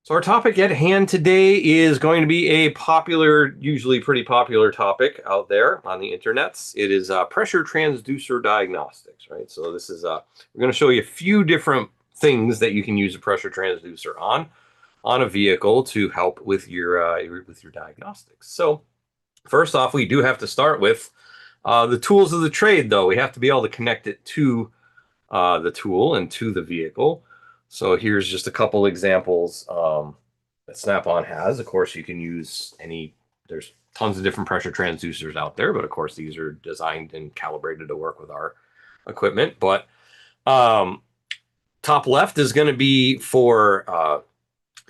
So our topic at hand today is going to be a popular, usually pretty popular topic out there on the internets. It is pressure transducer diagnostics, right? So this is we're going to show you a few different things that you can use a pressure transducer on a vehicle to help with your diagnostics. So first off, we do have to start with the tools of the trade, though. We have to be able to connect it to the tool and to the vehicle. So here's just a couple examples that Snap-on has. Of course, you can use there's tons of different pressure transducers out there, but of course, these are designed and calibrated to work with our equipment. But um, top left is going to be for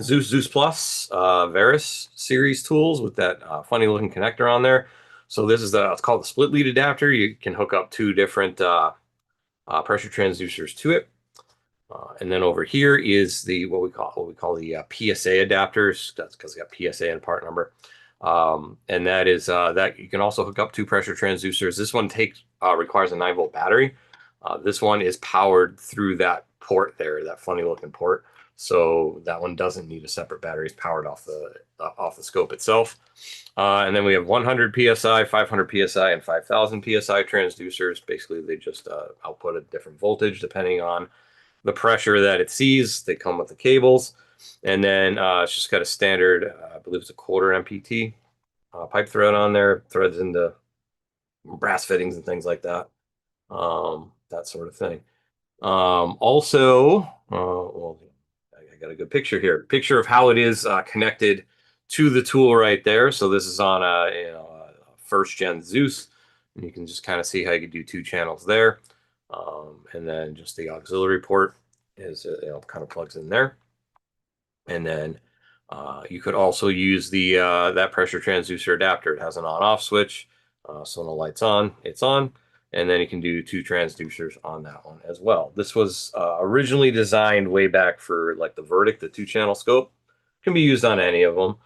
Zeus Plus, Veris series tools with that funny looking connector on there. So this is it's called the split lead adapter. You can hook up two different pressure transducers to it. And then over here is what we call the PSA adapters. That's because it got PSA and part number. And that is that you can also hook up two pressure transducers. This one requires a 9-volt battery. This one is powered through that port there, that funny looking port. So that one doesn't need a separate battery. It's powered off the scope itself. And then we have 100 psi, 500 psi, and 5000 psi transducers. Basically, they just output a different voltage depending on the pressure that it sees. They come with the cables. And then it's just got a standard, I believe it's a quarter MPT pipe thread on there, threads into brass fittings and things like that. That sort of thing. Well, I got a good picture here. Picture of how it is connected to the tool right there. So this is on a first gen Zeus, and you can just kind of see how you could do 2 channels there. And then just the auxiliary port is kind of plugs in there. And then you could also use that pressure transducer adapter. It has an on-off switch, so when the light's on, it's on. And then you can do 2 transducers on that one as well. This was originally designed way back for like the Verdict, the 2-channel scope. Can be used on any of them.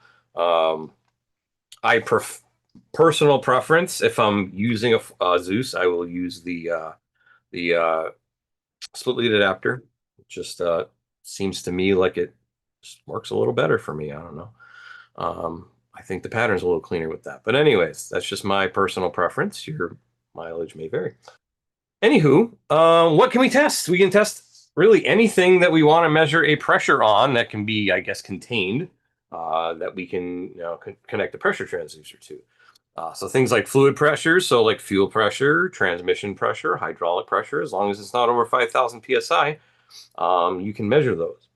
Personal preference, if I'm using a Zeus, I will use the split lead adapter. It just seems to me like it just works a little better for me. I don't know. I think the pattern's a little cleaner with that. But anyways, that's just my personal preference. Your mileage may vary. Anywho, what can we test? We can test really anything that we want to measure a pressure on that can be, I guess, contained, that we can connect the pressure transducer to. So things like fluid pressure, so like fuel pressure, transmission pressure, hydraulic pressure, as long as it's not over 5,000 psi, you can measure those.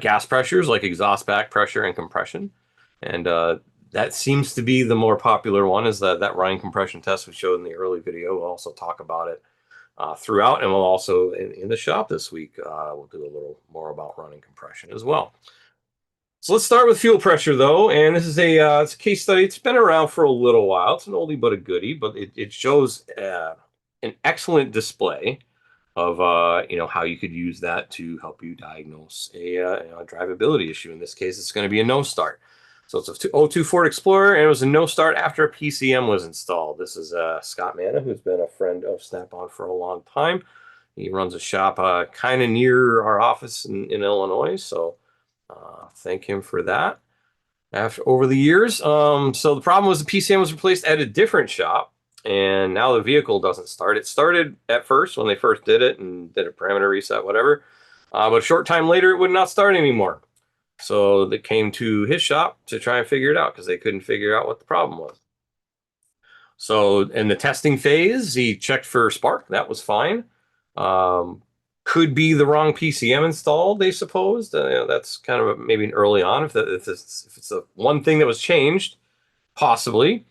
Gas pressures like exhaust back pressure and compression. And that seems to be the more popular one, is that running compression test we showed in the early video. We'll also talk about it throughout, and we'll also, in the shop this week, we'll do a little more about running compression as well. So let's start with fuel pressure, though, and this is it's a case study. It's been around for a little while. It's an oldie but a goodie, but it shows an excellent display of how you could use that to help you diagnose a drivability issue. In this case, it's going to be a no start. So it's a 02 Ford Explorer, and it was a no start after a PCM was installed. This is Scott Manna, who's been a friend of Snap-on for a long time. He runs a shop kind of near our office in Illinois, so thank him for that. Over the years, so the problem was the PCM was replaced at a different shop, and now the vehicle doesn't start. It started at first when they first did it and did a parameter reset, whatever. But a short time later, it would not start anymore. So they came to his shop to try and figure it out because they couldn't figure out what the problem was. So in the testing phase, he checked for spark. That was fine. Could be the wrong PCM installed, they supposed. That's kind of maybe early on if it's the one thing that was changed, possibly.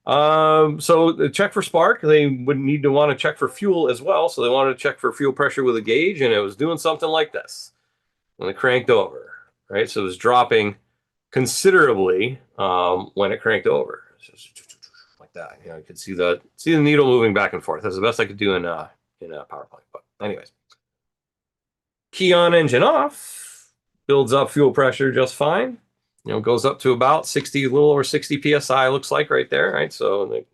So the check for spark, they would need to want to check for fuel as well. So they wanted to check for fuel pressure with a gauge, and it was doing something like this when it cranked over, right? So it was dropping considerably when it cranked over, like that. You could see the needle moving back and forth. That's the best I could do in a PowerPoint. But anyways, key on, engine off, builds up fuel pressure just fine. Goes up to about 60, a little over 60 psi, looks like right there, right? So a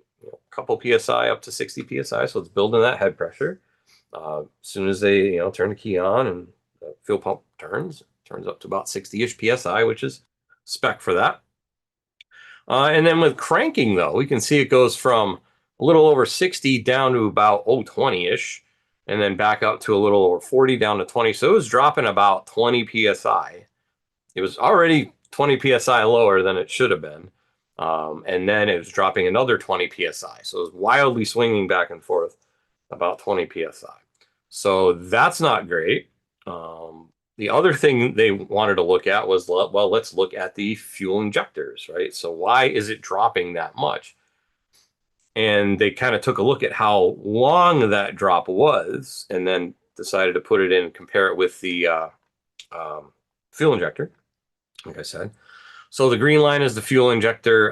couple psi up to 60 psi, so it's building that head pressure. As soon as they turn the key on and the fuel pump turns turns up to about 60-ish PSI, which is spec for that. And then with cranking, though, we can see it goes from a little over 60 down to about 20-ish, and then back up to a little over 40 down to 20. So it was dropping about 20 PSI. It was already 20 PSI lower than it should have been. And then it was dropping another 20 PSI. So it was wildly swinging back and forth about 20 PSI. So that's not great. The other thing they wanted to look at was, well, let's look at the fuel injectors, right? So why is it dropping that much? And they kind of took a look at how long that drop was and then decided to put it in and compare it with the fuel injector, like I said. So the green line is the fuel injector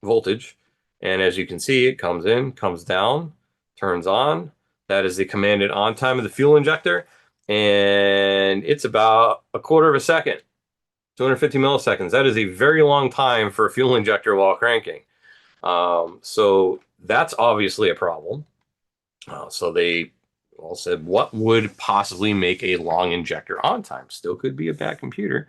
voltage. And as you can see, it comes in, comes down, turns on. That is the commanded on time of the fuel injector. And it's about a quarter of a second, 250 milliseconds. That is a very long time for a fuel injector while cranking. So that's obviously a problem. So they all said, what would possibly make a long injector on time? Still could be a bad computer.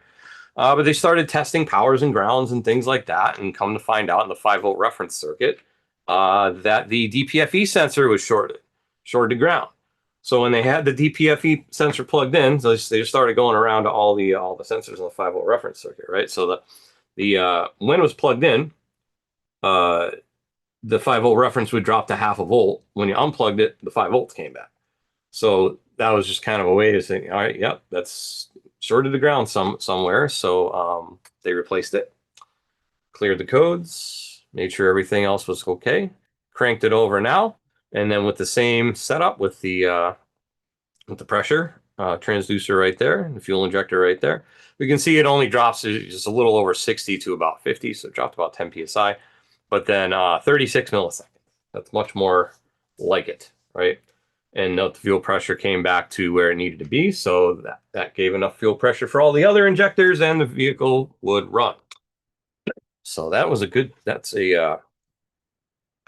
But they started testing powers and grounds and things like that, and come to find out in the 5-volt reference circuit that the DPFE sensor was shorted to ground. So when they had the DPFE sensor plugged in, so they just started going around to all the sensors in the 5-volt reference circuit, right? So when it was plugged in, the 5-volt reference would drop to half a volt. When you unplugged it, the 5 volts came back. So that was just kind of a way to say, all right, yep, that's shorted to ground somewhere. So they replaced it, cleared the codes, made sure everything else was okay, cranked it over now, and then with the same setup with the pressure transducer right there, the fuel injector right there, we can see it only drops just a little over 60 to about 50, so it dropped about 10 psi, but then 36 milliseconds. That's much more like it, right? And note the fuel pressure came back to where it needed to be, so that gave enough fuel pressure for all the other injectors, and the vehicle would run. So that was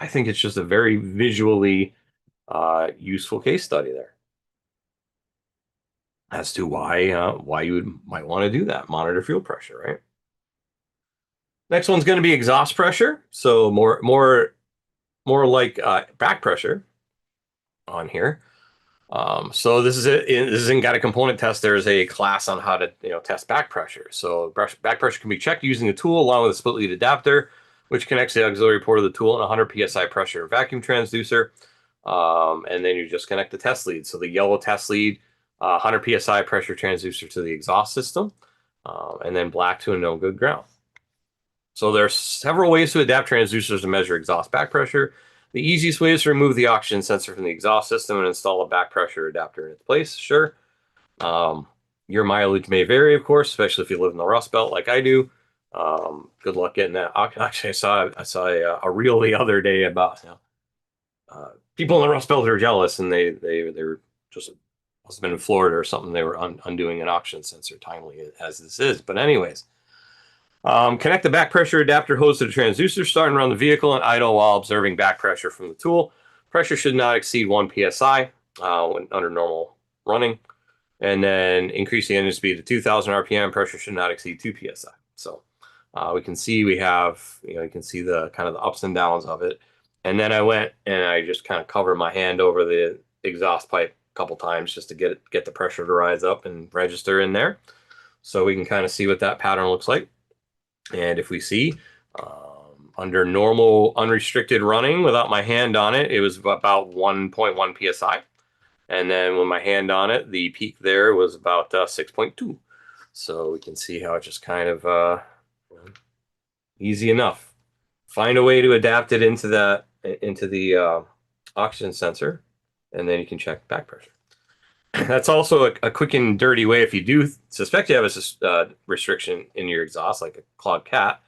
I think it's just a very visually useful case study there as to why you might want to do that, monitor fuel pressure, right? Next one's going to be exhaust pressure, so more like back pressure on here. So this is it. This isn't got a component test. There's a class on how to test back pressure. So back pressure can be checked using a tool along with a split lead adapter, which connects the auxiliary port of the tool and a 100 psi pressure vacuum transducer. And then you just connect the test lead. So the yellow test lead, 100 psi pressure transducer to the exhaust system, and then black to a no good ground. So there are several ways to adapt transducers to measure exhaust back pressure. The easiest way is to remove the oxygen sensor from the exhaust system and install a back pressure adapter in its place. Sure. Your mileage may vary, of course, especially if you live in the Rust Belt like I do. Good luck getting that. Actually, I saw a reel the other day about people in the Rust Belt are jealous, and they were just must have been in Florida or something. They were undoing an oxygen sensor, timely as this is. But anyways. Connect the back pressure adapter hose to the transducer, start and run the vehicle, and idle while observing back pressure from the tool. Pressure should not exceed 1 psi when under normal running. And then increase the engine speed to 2,000 RPM. Pressure should not exceed 2 psi. So we can see we have, you can see the kind of the ups and downs of it. And then I went and I just kind of covered my hand over the exhaust pipe a couple times just to get the pressure to rise up and register in there. So we can kind of see what that pattern looks like. And if we see under normal unrestricted running without my hand on it, it was about 1.1 psi. And then with my hand on it, the peak there was about 6.2. So we can see how it just kind of easy enough. Find a way to adapt it into the oxygen sensor, and then you can check back pressure. That's also a quick and dirty way. If you do suspect you have a restriction in your exhaust, like a clogged cat,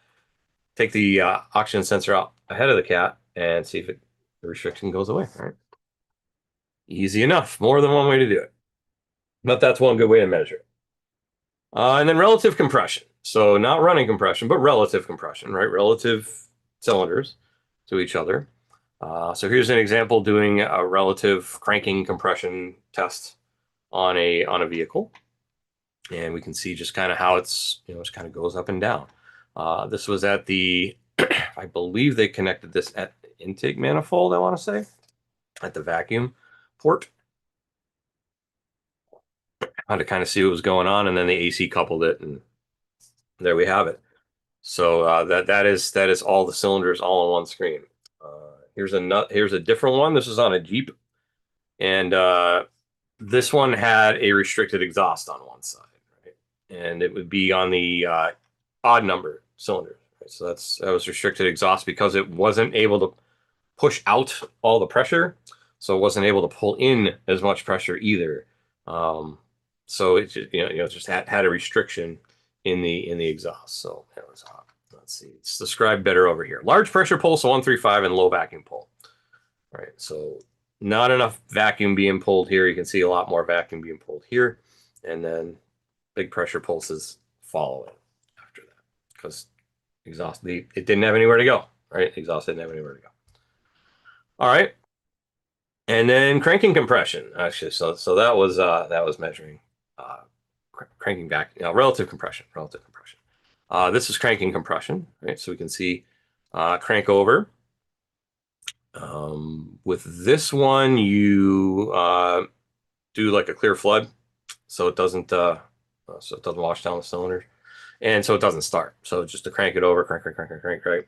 take the oxygen sensor out ahead of the cat and see if the restriction goes away. All right. Easy enough. More than one way to do it. But that's one good way to measure it. And then relative compression. So not running compression, but relative compression, right? Relative cylinders to each other. So here's an example doing a relative cranking compression test on a vehicle. And we can see just kind of how it's, just kind of goes up and down. This was at the, I believe they connected this at the intake manifold, I want to say, at the vacuum port. How to kind of see what was going on, and then the AC coupled it, and there we have it. So that is all the cylinders all on one screen. Here's a different one. This is on a Jeep, and this one had a restricted exhaust on one side, right? And it would be on the odd number cylinders. Right? So that was restricted exhaust because it wasn't able to push out all the pressure, so it wasn't able to pull in as much pressure either. So it just, just had a restriction in the exhaust. So it was hot. Let's see, it's described better over here. Large pressure pulse 135 and low vacuum pull. All right, so not enough vacuum being pulled here. You can see a lot more vacuum being pulled here, and then big pressure pulses follow it after that because it didn't have anywhere to go. Right, exhaust didn't have anywhere to go. All right, and then cranking compression. Actually, so that was measuring cranking back, relative compression. This is cranking compression, right? So we can see crank over. With this one, you do like a clear flood, so it doesn't wash down the cylinder, and so it doesn't start. So just to crank it over, crank, right?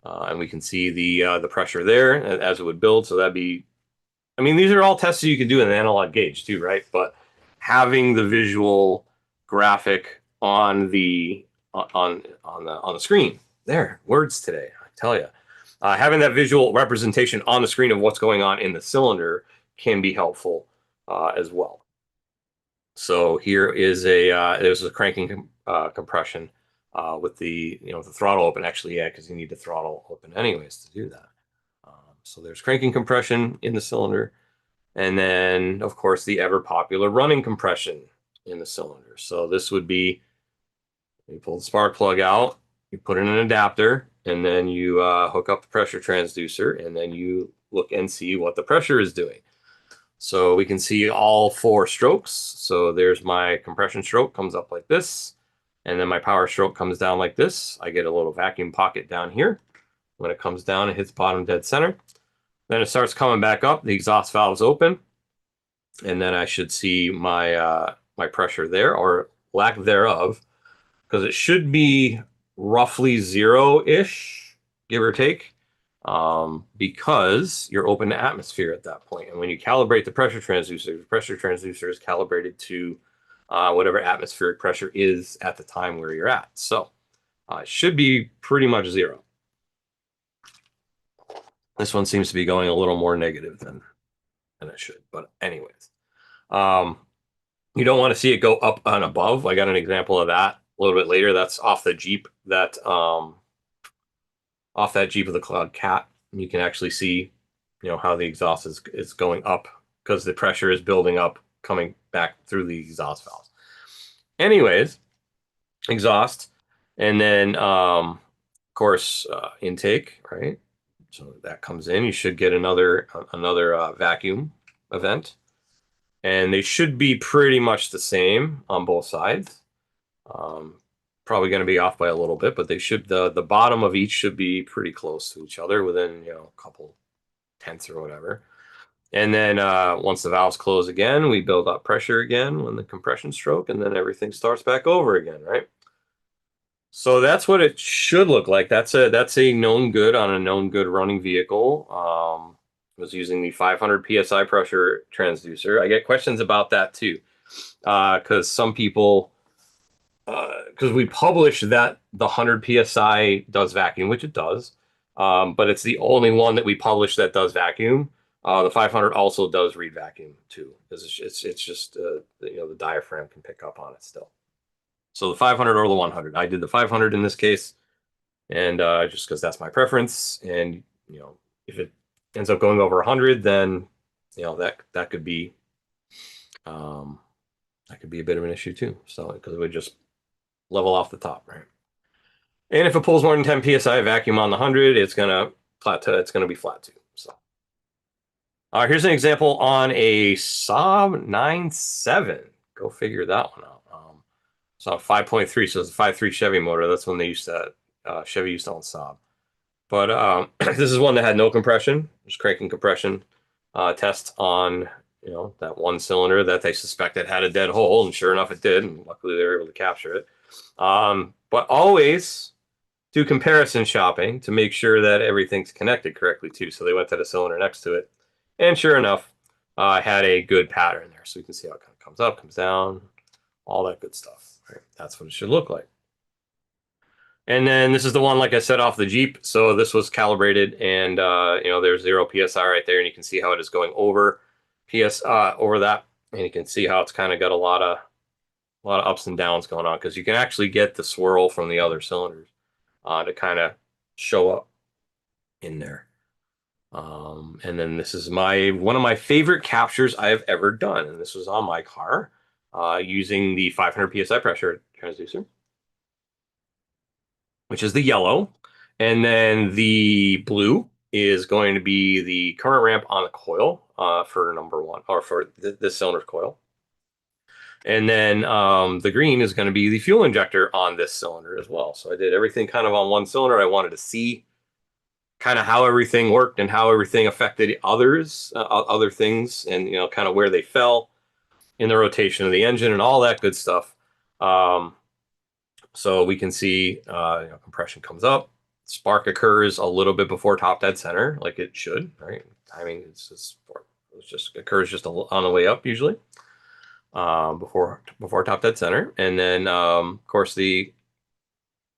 And we can see the pressure there as it would build. So that'd be, I mean, these are all tests you can do in an analog gauge too, right? But having the visual graphic on the screen, there, words today, I tell you. Having that visual representation on the screen of what's going on in the cylinder can be helpful as well. So here is there's a cranking compression with the the throttle open. Actually, yeah, because you need the throttle open anyways to do that. So there's cranking compression in the cylinder, and then of course the ever popular running compression in the cylinder. So this would be, you pull the spark plug out, you put in an adapter, and then you hook up the pressure transducer, and then you look and see what the pressure is doing. So we can see all 4 strokes. So there's my compression stroke, comes up like this, and then my power stroke comes down like this. I get a little vacuum pocket down here. When it comes down, it hits bottom dead center. Then it starts coming back up. The exhaust valve's open, and then I should see my my pressure there, or lack thereof, because it should be roughly 0-ish, give or take, because you're open to atmosphere at that point. And when you calibrate the pressure transducer is calibrated to whatever atmospheric pressure is at the time where you're at. So it should be pretty much 0. This one seems to be going a little more negative than it should. But anyways, you don't want to see it go up and above. I got an example of that a little bit later. That's off the Jeep, off that Jeep of the Cloud Cat. You can actually see, how the exhaust is going up because the pressure is building up, coming back through the exhaust valves. Anyways, exhaust, and then of course intake, right? So that comes in. You should get another vacuum event, and they should be pretty much the same on both sides. Probably going to be off by a little bit, but they should, the bottom of each should be pretty close to each other, within a couple tenths or whatever. And then once the valves close again, we build up pressure again when the compression stroke, and then everything starts back over again, right? So that's what it should look like. That's a known good on a known good running vehicle. Was using the 500 psi pressure transducer. I get questions about that too, because some people, because we publish that the 100 psi does vacuum, which it does, but it's the only one that we publish that does vacuum. The 500 also does read vacuum too. It's just the diaphragm can pick up on it still. So the 500 or the 100. I did the 500 in this case, and just because that's my preference. And if it ends up going over 100, then that could be a bit of an issue too. So because it would just level off the top, right? And if it pulls more than 10 psi vacuum on the 100, it's gonna plateau. It's gonna be flat too. So here's an example on a Saab 9.7. Go figure that one out. So 5.3, so it's a 5.3 Chevy motor. That's when they used to, Chevy used to own Saab. But this is one that had no compression, just cranking compression test on, that one cylinder that they suspected had a dead hole, and sure enough, it did. And luckily, they were able to capture it. But always do comparison shopping to make sure that everything's connected correctly too. So they went to the cylinder next to it, and sure enough, I had a good pattern there. So you can see how it kind of comes up, comes down, all that good stuff. Right? That's what it should look like. And then this is the one, like I said, off the Jeep. So this was calibrated, and there's 0 psi right there, and you can see how it is going over over that, and you can see how it's kind of got a lot of ups and downs going on, because you can actually get the swirl from the other cylinders to kind of show up in there. And then this is one of my favorite captures I have ever done, and this was on my car using the 500 psi pressure transducer, which is the yellow, and then the blue is going to be the current ramp on the coil for number one, or for this cylinder's coil. And then the green is going to be the fuel injector on this cylinder as well. So I did everything kind of on one cylinder. I wanted to see kind of how everything worked and how everything affected other things, and kind of where they fell in the rotation of the engine and all that good stuff. So we can see compression comes up, spark occurs a little bit before top dead center, like it should, right? Timing just occurs just on the way up usually, before top dead center, and then of course the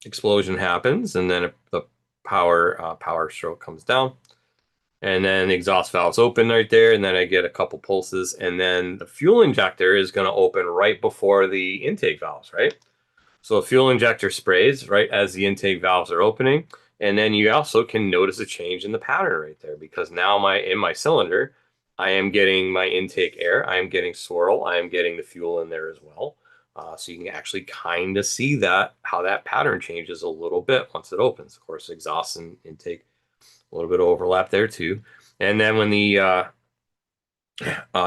explosion happens, and then the power stroke comes down, and then the exhaust valve's open right there, and then I get a couple pulses, and then the fuel injector is going to open right before the intake valves, right? So the fuel injector sprays right as the intake valves are opening, and then you also can notice a change in the pattern right there, because now in my cylinder, I am getting my intake air, I am getting swirl, I am getting the fuel in there as well. So you can actually kind of see how that pattern changes a little bit once it opens. Of course, exhaust and intake, a little bit of overlap there too. And then when the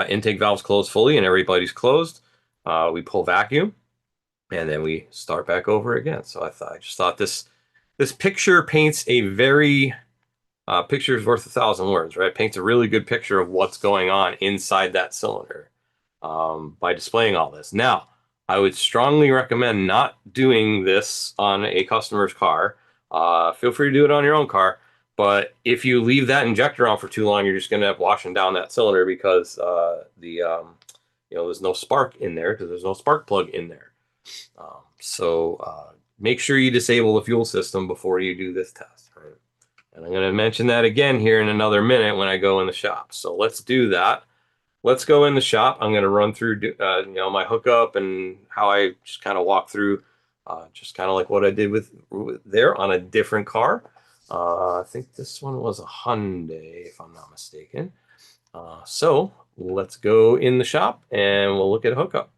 intake valves close fully and everybody's closed, we pull vacuum, and then we start back over again. So I just thought this picture paints a very picture is worth 1,000 words, right? It paints a really good picture of what's going on inside that cylinder by displaying all this. Now, I would strongly recommend not doing this on a customer's car. Feel free to do it on your own car, but if you leave that injector on for too long, you're just going to have washing down that cylinder, because there's no spark in there, because there's no spark plug in there. So make sure you disable the fuel system before you do this test. Right? And I'm going to mention that again here in another minute when I go in the shop. So let's do that. Let's go in the shop. I'm going to run through my hookup and how I just kind of walk through, just kind of like what I did with there on a different car. I think this one was a Hyundai, if I'm not mistaken. So let's go in the shop and we'll look at a hookup.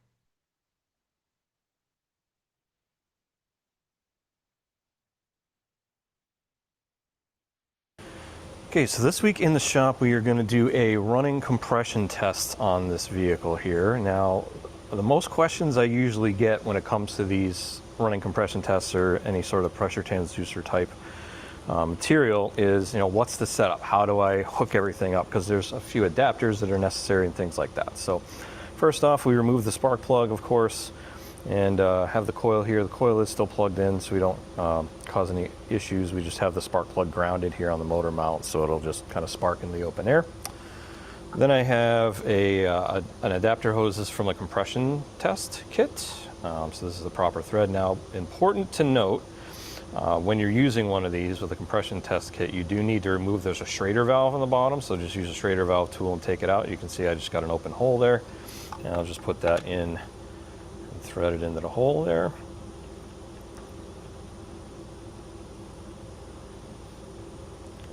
Okay, so this week in the shop, we are going to do a running compression test on this vehicle here. Now, the most questions I usually get when it comes to these running compression tests or any sort of pressure transducer type material is, what's the setup? How do I hook everything up? Because there's a few adapters that are necessary and things like that. So first off, we remove the spark plug, of course, and have the coil here. The coil is still plugged in, so we don't cause any issues. We just have the spark plug grounded here on the motor mount, so it'll just kind of spark in the open air. Then I have an adapter hoses from a compression test kit. So this is the proper thread. Now, important to note, when you're using one of these with a compression test kit, you do need to remove, there's a Schrader valve on the bottom, so just use a Schrader valve tool and take it out. You can see I just got an open hole there, and I'll just put that in, thread it into the hole there.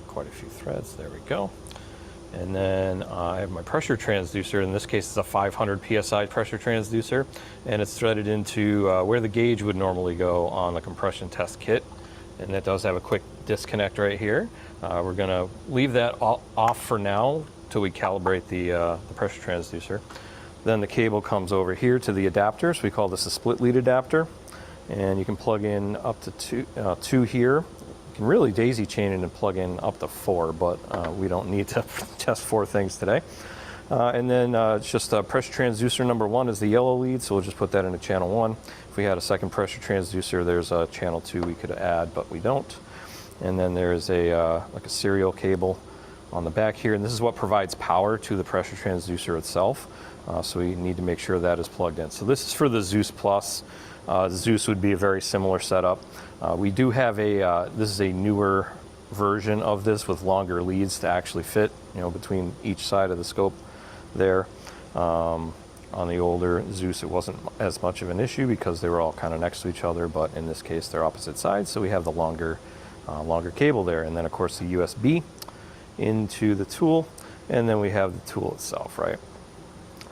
Quite a few threads, there we go. And then I have my pressure transducer. In this case, it's a 500 psi pressure transducer, and it's threaded into where the gauge would normally go on the compression test kit. And it does have a quick disconnect right here. We're gonna leave that off for now till we calibrate the pressure transducer. Then the cable comes over here to the adapter, so we call this a split lead adapter. and you can plug in up to two here. You can really daisy chain it and plug in up to 4, but we don't need to test 4 things today. And then it's just pressure transducer number 1 is the yellow lead, so we'll just put that into channel 1. If we had a second pressure transducer, there's a channel 2 we could add, but we don't. And then there's like a serial cable on the back here, and this is what provides power to the pressure transducer itself. So we need to make sure that is plugged in. So this is for the Zeus Plus. Zeus would be a very similar setup. We do have this is a newer version of this with longer leads to actually fit, between each side of the scope there. On the older Zeus, it wasn't as much of an issue because they were all kind of next to each other, but in this case, they're opposite sides, so we have the longer cable there. And then, of course, the USB into the tool, and then we have the tool itself, right?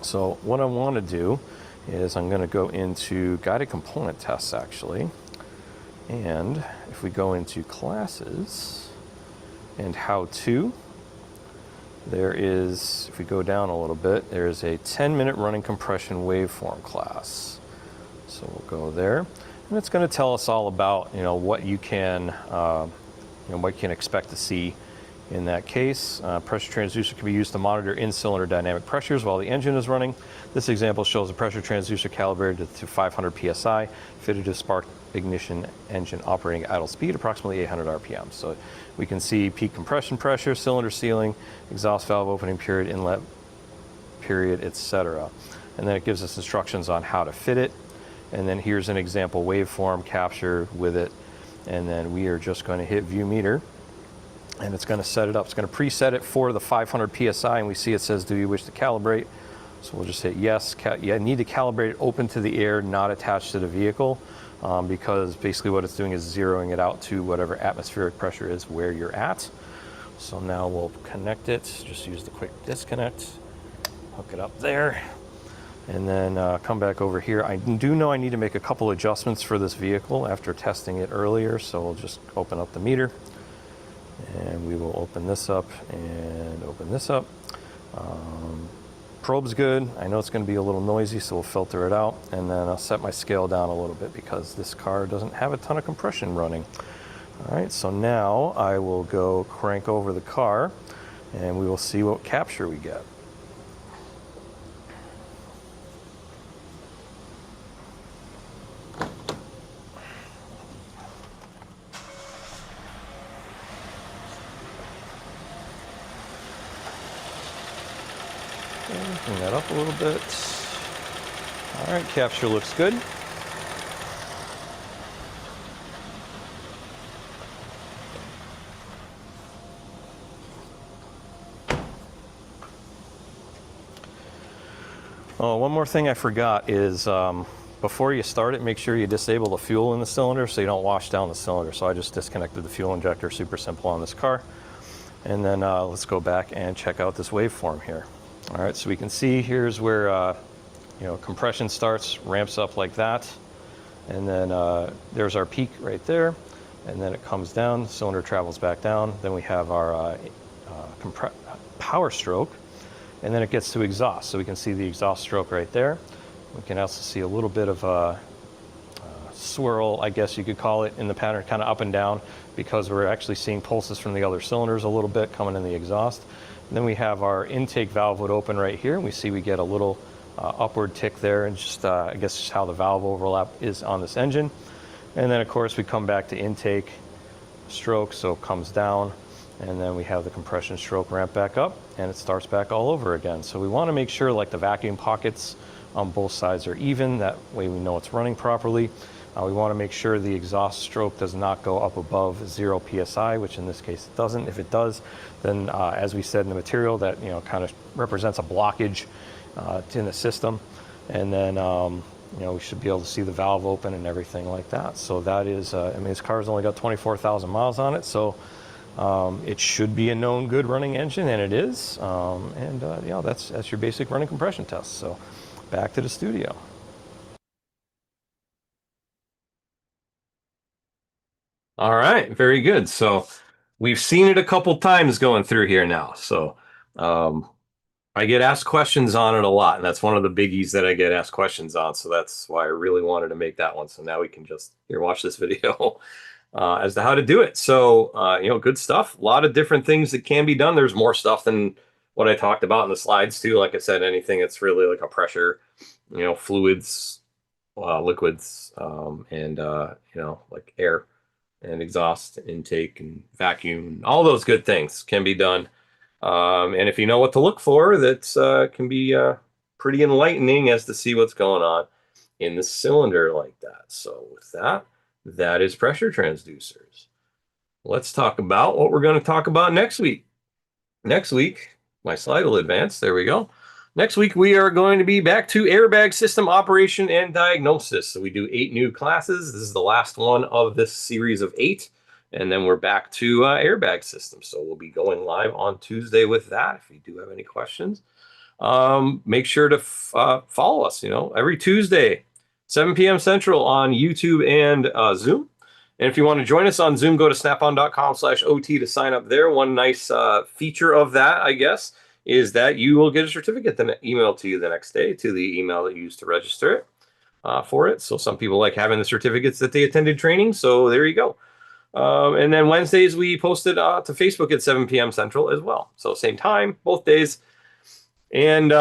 So what I want to do is I'm going to go into guided component tests, actually. And if we go into classes and how to, there is, if we go down a little bit, there's a 10-minute running compression waveform class. So we'll go there, and it's going to tell us all about, what you can, what you can expect to see in that case. Pressure transducer can be used to monitor in-cylinder dynamic pressures while the engine is running. This example shows a pressure transducer calibrated to 500 psi, fitted to spark ignition engine operating at idle speed, approximately 800 RPM. So we can see peak compression pressure, cylinder sealing, exhaust valve opening period, inlet period, etc. And then it gives us instructions on how to fit it. And then here's an example waveform capture with it. And then we are just going to hit view meter, and it's going to set it up. It's going to preset it for the 500 psi, and we see it says, do you wish to calibrate? So we'll just hit yes. You need to calibrate it open to the air, not attached to the vehicle, because basically what it's doing is zeroing it out to whatever atmospheric pressure is where you're at. So now we'll connect it. Just use the quick disconnect, hook it up there, and then come back over here. I do know I need to make a couple adjustments for this vehicle after testing it earlier, so we'll just open up the meter. And we will open this up and open this up. Probe's good. I know it's going to be a little noisy, so we'll filter it out. And then I'll set my scale down a little bit because this car doesn't have a ton of compression running. All right, so now I will go crank over the car, and we will see what capture we get. Bring that up a little bit. All right, capture looks good. Oh, one more thing I forgot is before you start it, make sure you disable the fuel in the cylinder so you don't wash down the cylinder. So I just disconnected the fuel injector, super simple on this car. And then let's go back and check out this waveform here. All right, so we can see here's where compression starts, ramps up like that, and then there's our peak right there, and then it comes down, the cylinder travels back down, then we have our power stroke, and then it gets to exhaust. So we can see the exhaust stroke right there. We can also see a little bit of a swirl, I guess you could call it, in the pattern, kind of up and down, because we're actually seeing pulses from the other cylinders a little bit coming in the exhaust. And then we have our intake valve would open right here, and we see we get a little upward tick there, and just I guess just how the valve overlap is on this engine. And then of course we come back to intake stroke, so it comes down, and then we have the compression stroke ramp back up, and it starts back all over again. So we want to make sure like the vacuum pockets on both sides are even, that way we know it's running properly. We want to make sure the exhaust stroke does not go up above 0 psi, which in this case it doesn't. If it does, then as we said in the material, that kind of represents a blockage in the system, and then we should be able to see the valve open and everything like that. So that is, I mean, this car's only got 24,000 miles on it, so it should be a known good running engine, and it is. That's your basic running compression test. So back to the studio. All right, very good. So we've seen it a couple times going through here now. So I get asked questions on it a lot, and that's one of the biggies that I get asked questions on. So that's why I really wanted to make that one. So now we can just here watch this video as to how to do it. So good stuff. A lot of different things that can be done. There's more stuff than what I talked about in the slides too. Like I said, anything that's really like a pressure, fluids, liquids, and like air and exhaust intake and vacuum, all those good things can be done. And if you know what to look for, that can be pretty enlightening as to see what's going on in the cylinder like that. So with that, that is pressure transducers. Let's talk about what we're going to talk about next week. Next week, my slide will advance. There we go. Next week, we are going to be back to airbag system operation and diagnosis. So we do 8 new classes. This is the last one of this series of 8. And then we're back to airbag systems. So we'll be going live on Tuesday with that. If you do have any questions, make sure to follow us, every Tuesday, 7 p.m. Central on YouTube and Zoom. And if you want to join us on Zoom, go to snapon.com/OT to sign up there. One nice feature of that, I guess, is that you will get a certificate emailed to you the next day to the email that you used to register it for it. So some people like having the certificates that they attended training. So there you go. And then Wednesdays, we post it to Facebook at 7 p.m. Central as well. So same time, both days. And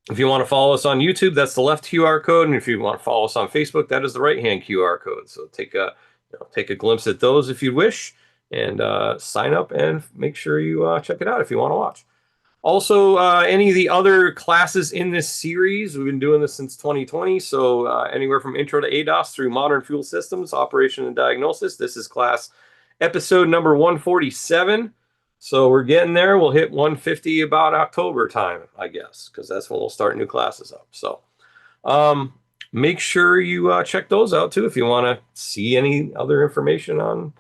if you want to follow us on YouTube, that's the left QR code. And if you want to follow us on Facebook, that is the right-hand QR code. So take a glimpse at those if you wish, and sign up and make sure you check it out if you want to watch. Also, any of the other classes in this series, we've been doing this since 2020. So anywhere from Intro to ADOS through Modern Fuel Systems, Operation and Diagnosis. This is class episode number 147. So we're getting there. We'll hit 150 about October time, I guess, because that's when we'll start new classes up. So make sure you check those out too if you want to see any other information on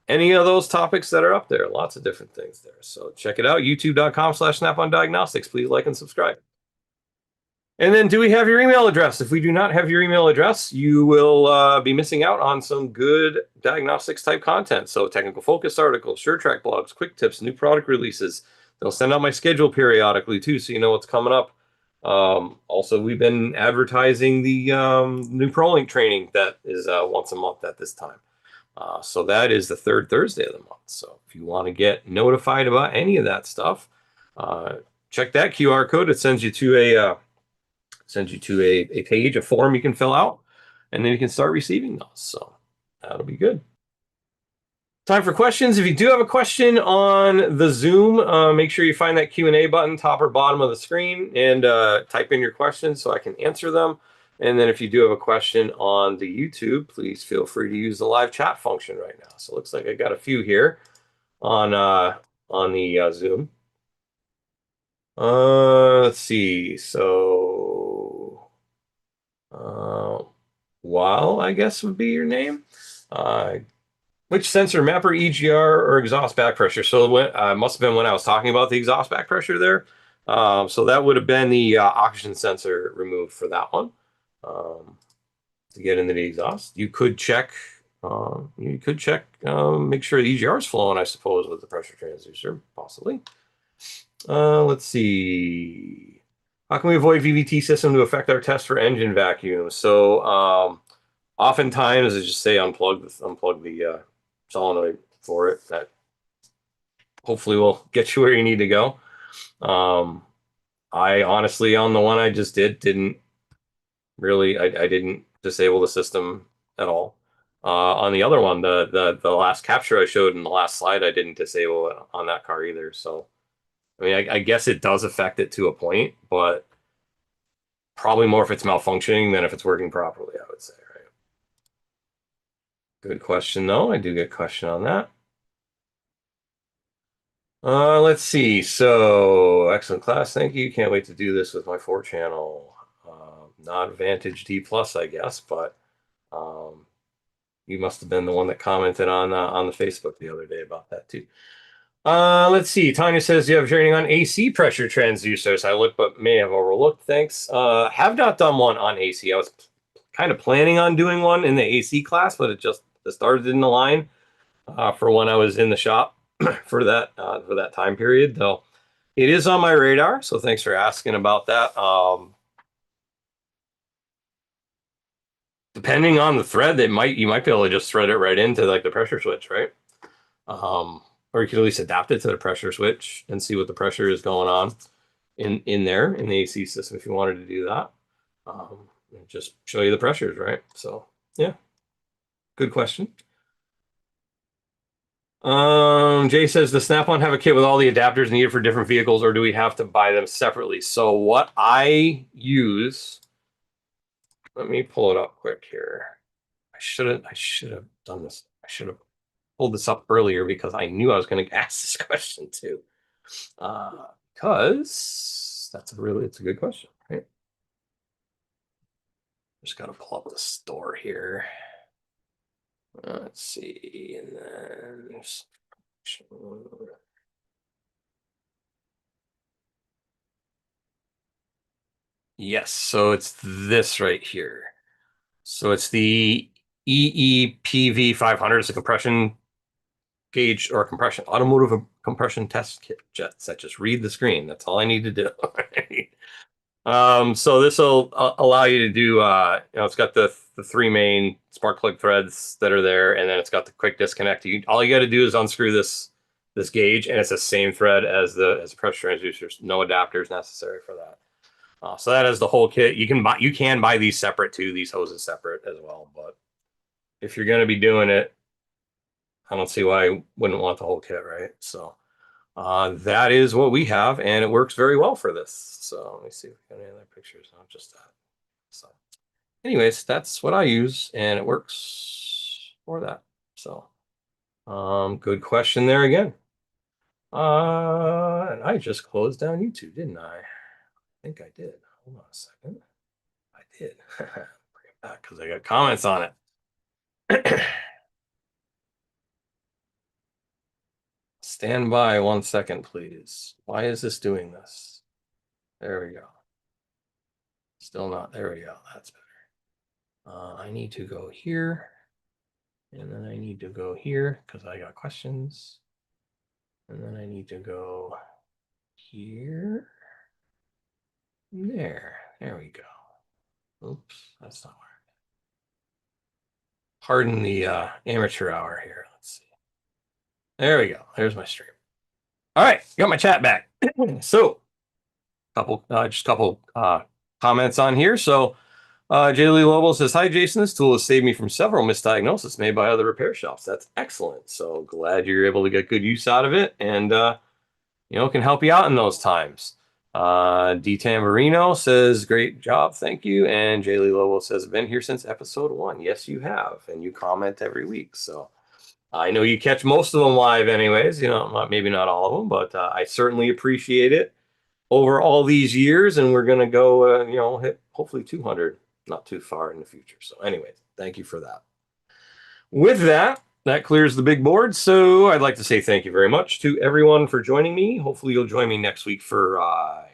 any of those topics that are up there. Lots of different things there. So check it out, youtube.com/Snap-on Diagnostics. Please like and subscribe. And then do we have your email address? If we do not have your email address, you will be missing out on some good diagnostics type content. So technical focus articles, SureTrack blogs, quick tips, new product releases. They'll send out my schedule periodically too, so you know what's coming up. Also, we've been advertising the new ProLink training that is once a month at this time. So that is the third Thursday of the month. So if you want to get notified about any of that stuff, check that QR code. It sends you to a page, a form you can fill out, and then you can start receiving those. So that'll be good. Time for questions. If you do have a question on the Zoom, make sure you find that Q&A button, top or bottom of the screen, and type in your questions so I can answer them. And then if you do have a question on the YouTube, please feel free to use the live chat function right now. So it looks like I got a few here on the Zoom. Let's see. So Wow, I guess would be your name. Which sensor, mapper, EGR, or exhaust back pressure? So it must have been when I was talking about the exhaust back pressure there. So that would have been the oxygen sensor removed for that one. To get into the exhaust, you could check. Make sure the EGR is flowing, I suppose, with the pressure transducer, possibly. Let's see. How can we avoid VVT system to affect our test for engine vacuum? So oftentimes, I just say unplug the solenoid for it. That hopefully will get you where you need to go. I honestly, on the one I just didn't really, I didn't disable the system at all. On the other one, the last capture I showed in the last slide, I didn't disable it on that car either. So, I mean, I guess it does affect it to a point, but probably more if it's malfunctioning than if it's working properly, I would say, right? Good question, though. I do get a question on that. Let's see. So, excellent class. Thank you. Can't wait to do this with my 4-channel. Not Vantage D Plus, I guess, but you must have been the one that commented on the Facebook the other day about that too. Let's see. Tanya says you have training on AC pressure transducers. I looked, but may have overlooked. Thanks. Have not done one on AC. I was kind of planning on doing one in the AC class, but it just started in the line for when I was in the shop for that time period. Though It is on my radar, so thanks for asking about that. Depending on the thread, you might be able to just thread it right into like the pressure switch, right? Or you could at least adapt it to the pressure switch and see what the pressure is going on in there in the AC system if you wanted to do that. And just show you the pressures, right? So yeah, good question. Jay says, the Snap-on have a kit with all the adapters needed for different vehicles, or do we have to buy them separately? So what I use, let me pull it up quick here. I should have done this. I should have pulled this up earlier because I knew I was going to ask this question too. Because it's a good question, right? Just got to pull up the store here. Let's see, and then yes, so it's this right here. So it's the EEPV 500. It's a compression gauge or compression automotive compression test kit jets that just read the screen. That's all I need to do. So this will allow you to do, it's got the three main spark plug threads that are there, and then it's got the quick disconnect. All you got to do is unscrew this gauge, and it's the same thread as the pressure transducers. No adapters necessary for that. So that is the whole kit. You can buy these separate too. These hoses separate as well. But if you're going to be doing it, I don't see why I wouldn't want the whole kit, right? So that is what we have, and it works very well for this. So let me see if we got any other pictures. Not just that. So, anyways, that's what I use, and it works for that. So, good question there again. And I just closed down YouTube, didn't I? I think I did. Hold on a second. I did. Bring it back because I got comments on it. Stand by 1 second, please. Why is this doing this? There we go. Still not. There we go. That's better. I need to go here. And then I need to go here because I got questions. And then I need to go here. There. There we go. Oops, that's not working. Pardon the amateur hour here. Let's see. There we go. There's my stream. All right, got my chat back. So, just a couple comments on here. So, J. Lee Lobo says, hi, Jason. This tool has saved me from several misdiagnoses made by other repair shops. That's excellent. So glad you're able to get good use out of it and, can help you out in those times. D. Tamburino says, great job. Thank you. And J. Lee Lobo says, been here since episode 1. Yes, you have. And you comment every week. So I know you catch most of them live anyways, maybe not all of them, but I certainly appreciate it over all these years. And we're going to go, hit hopefully 200 not too far in the future. So anyways, thank you for that. With that clears the big board. So I'd like to say thank you very much to everyone for joining me. Hopefully you'll join me next week for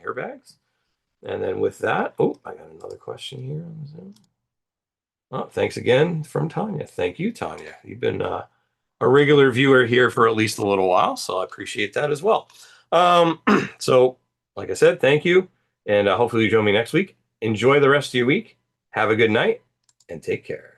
airbags. And then with that, I got another question here on Zoom. Oh, thanks again from Tanya. Thank you, Tanya. You've been a regular viewer here for at least a little while, so I appreciate that as well. So like I said, thank you. And hopefully you join me next week. Enjoy the rest of your week. Have a good night and take care.